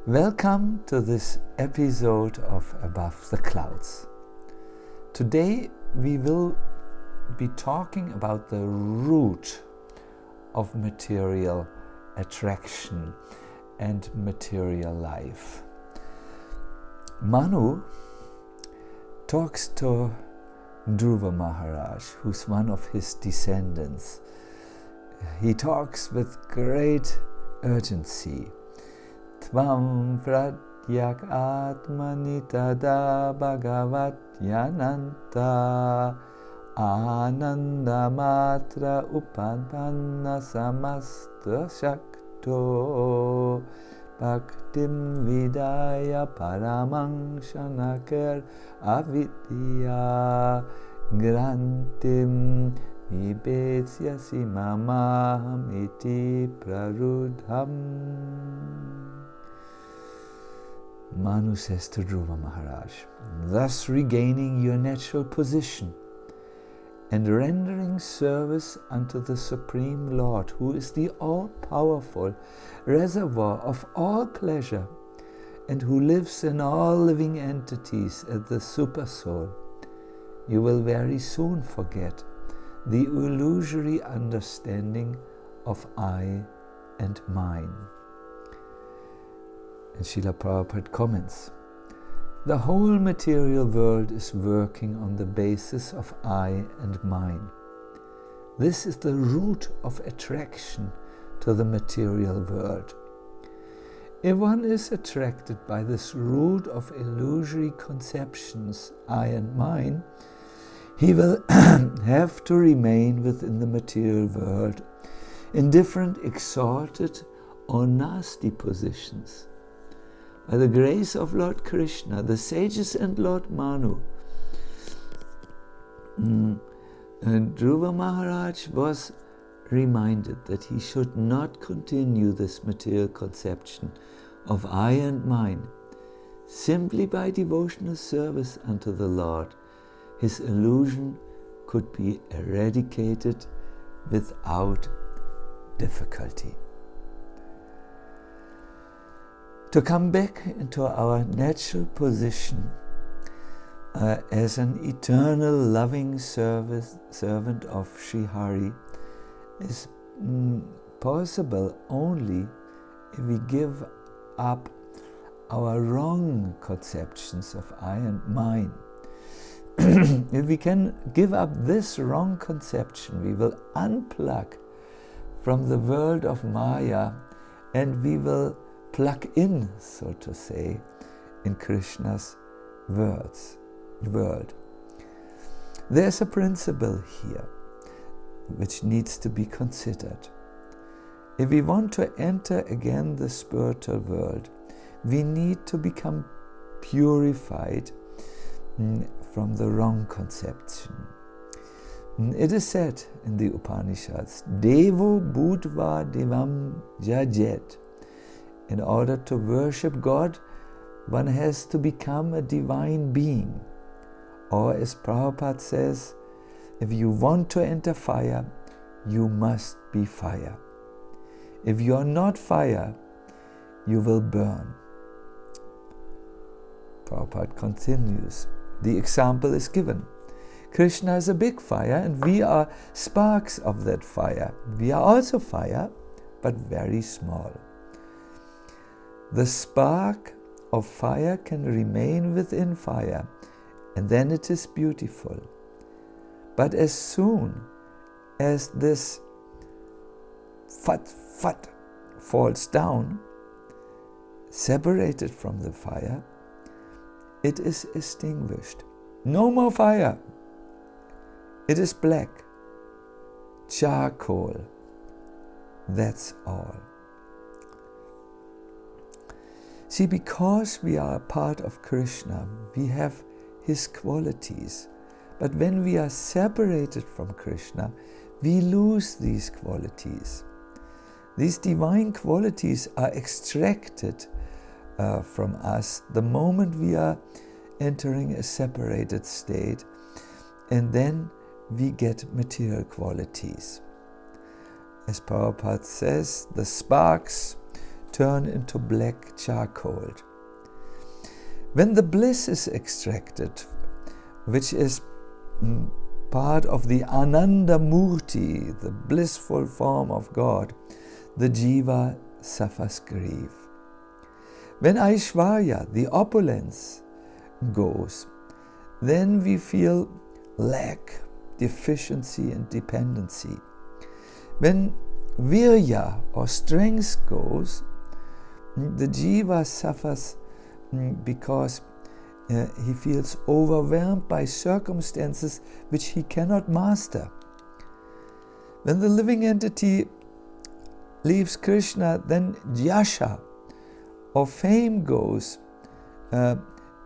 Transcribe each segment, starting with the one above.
Welcome to this episode of Above the Clouds. Today we will be talking about the root of material attraction and material life. Manu talks to Dhruva Maharaj, who's one of his descendants. He talks with great urgency. Tvaṁ pratyag-ātmani tadā bhagavaty ananta ānanda-mātra upapanna-samasta-śaktau bhaktiṁ vidhāya paramāṁ śanakair avidyā granthiṁ vibhetsyasi mamāham iti prarūḍham. Manu says to Dhruva Maharaj, thus regaining your natural position and rendering service unto the Supreme Lord, who is the all-powerful reservoir of all pleasure and who lives in all living entities as the Supersoul, you will very soon forget the illusory understanding of I and mine. And Srila Prabhupada comments, the whole material world is working on the basis of I and mine. This is the root of attraction to the material world. If one is attracted by this root of illusory conceptions, I and mine, he will have to remain within the material world in different exalted or nasty positions. By the grace of Lord Krishna, the sages and Lord Manu, Dhruva Maharaj was reminded that he should not continue this material conception of I and mine. Simply by devotional service unto the Lord, his illusion could be eradicated without difficulty. To come back into our natural position as an eternal loving servant of Sri Hari is possible only if we give up our wrong conceptions of I and mine. If we can give up this wrong conception, we will unplug from the world of Maya and we will plug in, so to say, in Krishna's world. There's a principle here which needs to be considered. If we want to enter again the spiritual world, we need to become purified from the wrong conception. It is said in the Upanishads, Devo Bhutva Devam Jajet. In order to worship God, one has to become a divine being. Or as Prabhupada says, if you want to enter fire, you must be fire. If you are not fire, you will burn. Prabhupada continues, the example is given. Krishna is a big fire and we are sparks of that fire. We are also fire, but very small. The spark of fire can remain within fire, and then it is beautiful. But as soon as this fat falls down, separated from the fire, it is extinguished. No more fire. It is black, charcoal. That's all. See, because we are a part of Krishna, we have his qualities. But when we are separated from Krishna, we lose these qualities. These divine qualities are extracted from us the moment we are entering a separated state, and then we get material qualities. As Prabhupada says, the sparks turn into black charcoal. When the bliss is extracted, which is part of the ānanda-mātra, the blissful form of God, the jiva suffers grief. When Aishvarya, the opulence, goes, then we feel lack, deficiency and dependency. When virya or strength goes, the jiva suffers because he feels overwhelmed by circumstances which he cannot master. When the living entity leaves Krishna, then yasha or fame goes.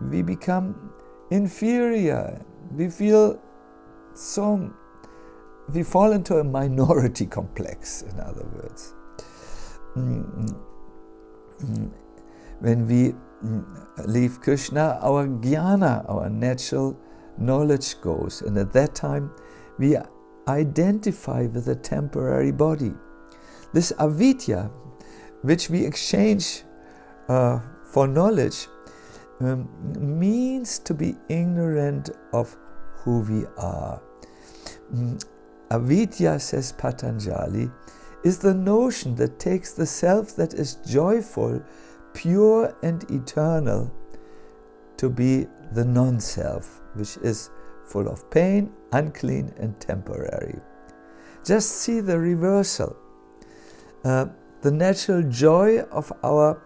We become inferior. We fall into a minority complex, in other words. When we leave Krishna, our jnana, our natural knowledge goes, and at that time we identify with a temporary body. This avidyā, which we exchange for knowledge, means to be ignorant of who we are. Avidyā, says Patanjali, is the notion that takes the self that is joyful, pure and eternal, to be the non-self, which is full of pain, unclean and temporary. Just see the reversal. The natural joy of our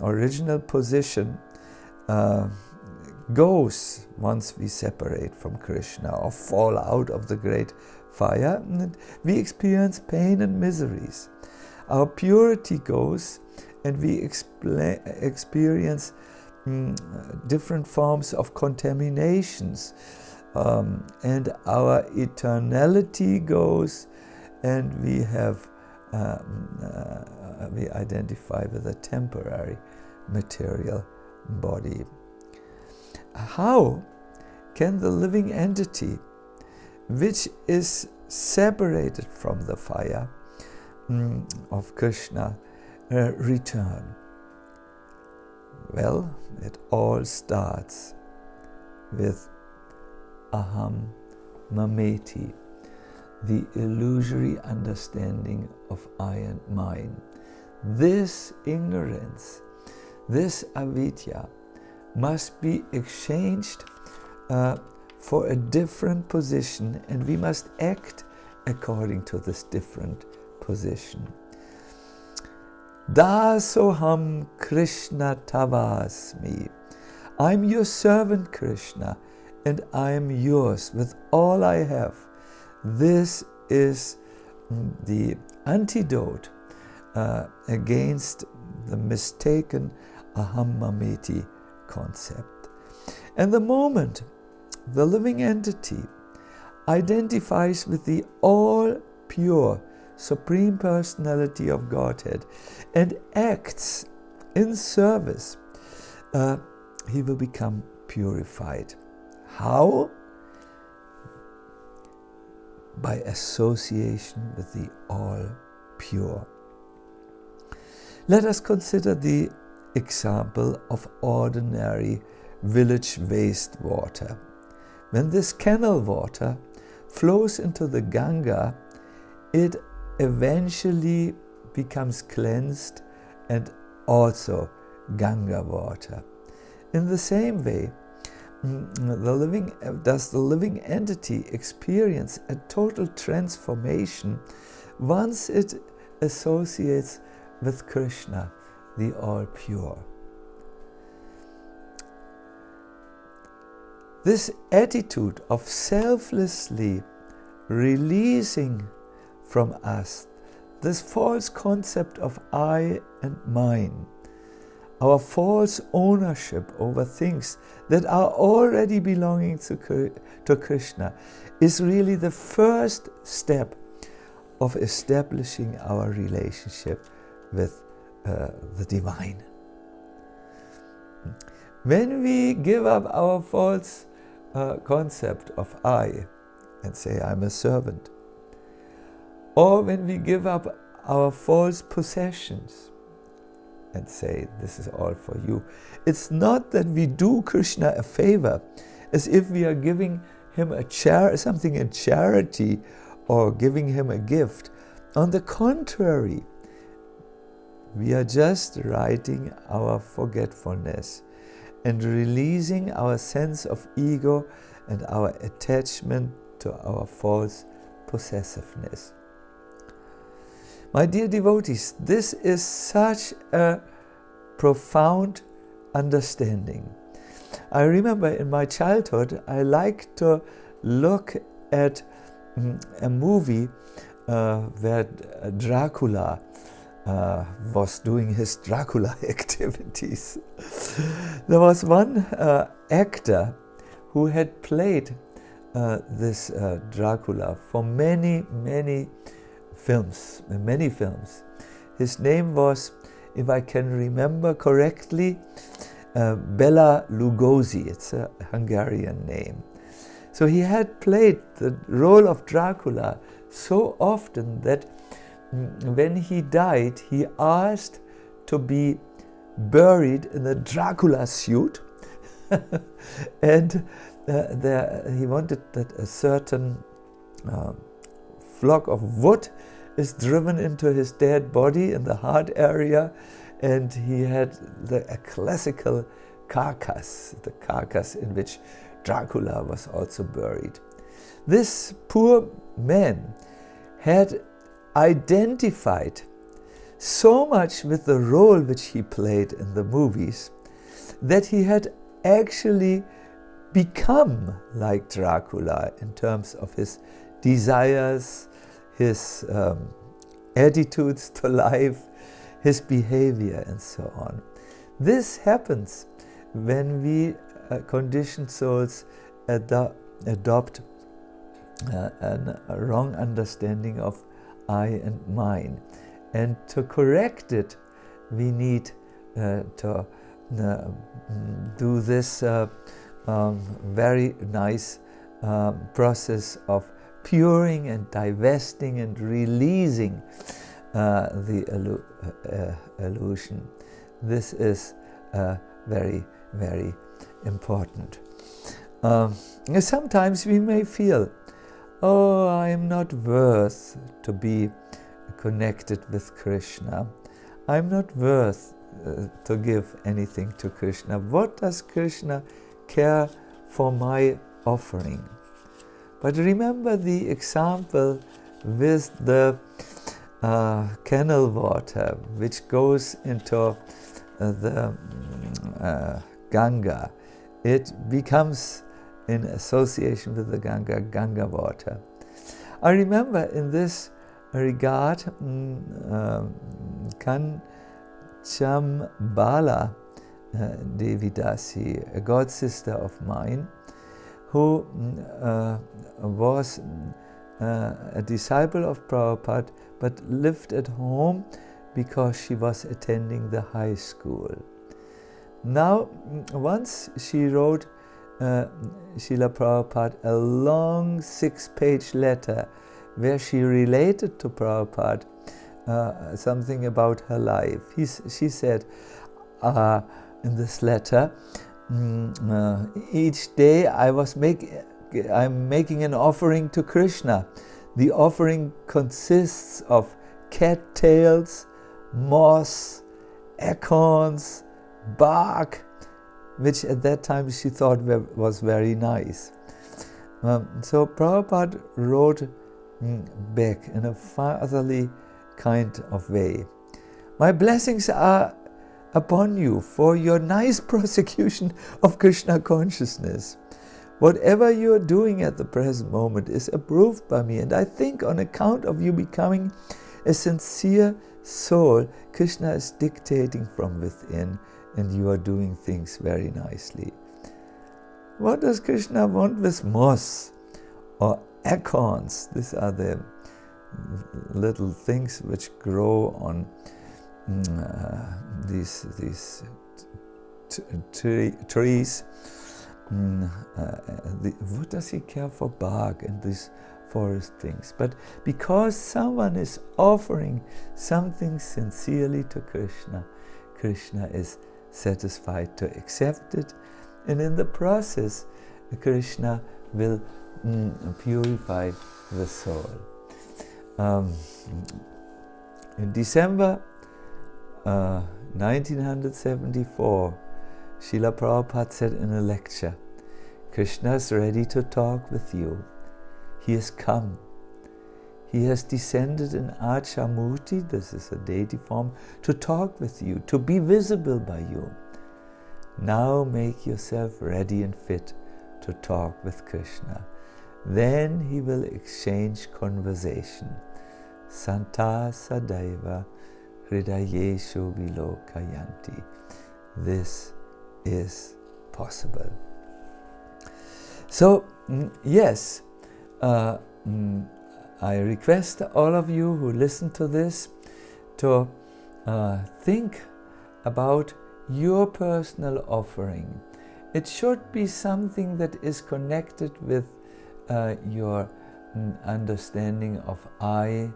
original position goes once we separate from Krishna or fall out of the great fire, and we experience pain and miseries. Our purity goes, and we experience different forms of contaminations, and our eternality goes, and we have we identify with a temporary material body. How can the living entity, which is separated from the fire of Krishna, return? Well, it all starts with aham mameti, the illusory understanding of I and mine. This ignorance, this avidyā, must be exchanged for a different position, and we must act according to this different position. Dasoham Krishna tavasmi. I'm your servant, Krishna, and I am yours with all I have. This is the antidote against the mistaken aham mameti concept. And the moment the living entity identifies with the all-pure Supreme Personality of Godhead and acts in service, he will become purified. How? By association with the all-pure. Let us consider the example of ordinary village wastewater. When this canal water flows into the Ganga, it eventually becomes cleansed and also Ganga water. In the same way, does the living entity experience a total transformation once it associates with Krishna, the all-pure. This attitude of selflessly releasing from us this false concept of I and mine, our false ownership over things that are already belonging to Krishna, is really the first step of establishing our relationship with the divine. When we give up our false concept of I and say I'm a servant, or when we give up our false possessions and say, this is all for you. It's not that we do Krishna a favor, as if we are giving him something in charity or giving him a gift. On the contrary, we are just righting our forgetfulness and releasing our sense of ego and our attachment to our false possessiveness. My dear devotees, this is such a profound understanding. I remember in my childhood, I liked to look at a movie where Dracula was doing his Dracula activities. There was one actor who had played this Dracula for many films. His name was, if I can remember correctly, Bela Lugosi. It's a Hungarian name. So he had played the role of Dracula so often that when he died, he asked to be buried in a Dracula suit and he wanted that a certain flock of wood is driven into his dead body in the heart area, and he had a classical carcass, the carcass in which Dracula was also buried. This poor man had identified so much with the role which he played in the movies that he had actually become like Dracula in terms of his desires, his attitudes to life, his behavior, and so on. This happens when we conditioned souls adopt a wrong understanding of I and mine. And to correct it, we need to do this very nice process of puring and divesting and releasing the illusion. This is very important. Sometimes we may feel, oh, I am not worth to be connected with Krishna. I'm not worth to give anything to Krishna. What does Krishna care for my offering? But remember the example with the canal water which goes into the Ganga. It becomes, in association with the Ganga water. I remember in this regard Kanchambala Devidasi, a god sister of mine, who was a disciple of Prabhupada but lived at home because she was attending the high school. Now, once she wrote Srila Prabhupada a long 6-page letter where she related to Prabhupada something about her life. She said in this letter, each day I'm making an offering to Krishna. The offering consists of cattails, moss, acorns, bark, which at that time she thought was very nice. So Prabhupada wrote back in a fatherly kind of way. My blessings are upon you for your nice prosecution of Krishna consciousness. Whatever you are doing at the present moment is approved by me, and I think on account of you becoming a sincere soul, Krishna is dictating from within, and you are doing things very nicely. What does Krishna want with moss or acorns? These are the little things which grow on these trees. What does he care for bark and these forest things. But because someone is offering something sincerely to Krishna, Krishna is satisfied to accept it, and in the process Krishna will purify the soul. In December 1974, Srila Prabhupada said in a lecture, Krishna is ready to talk with you. He has come. He has descended in Achamurti, this is a deity form, to talk with you, to be visible by you. Now make yourself ready and fit to talk with Krishna. Then he will exchange conversation. Santa sadaiva hridayeshu vilokayanti. This is possible. So, yes, I request all of you who listen to this to think about your personal offering. It should be something that is connected with your understanding of I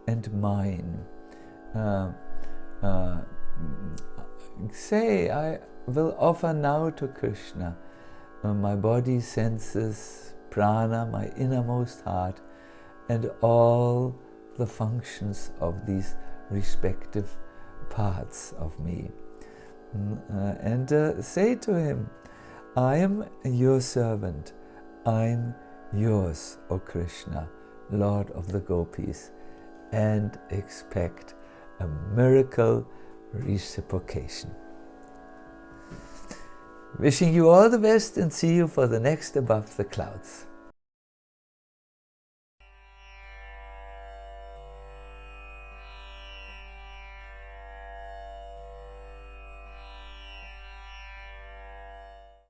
and mine. Say, I will offer now to Krishna my body, senses, prana, my innermost heart, and all the functions of these respective parts of me. And say to him, I am your servant, I'm yours, O Krishna, Lord of the Gopis, and expect a miracle reciprocation. Wishing you all the best and see you for the next Above the Clouds.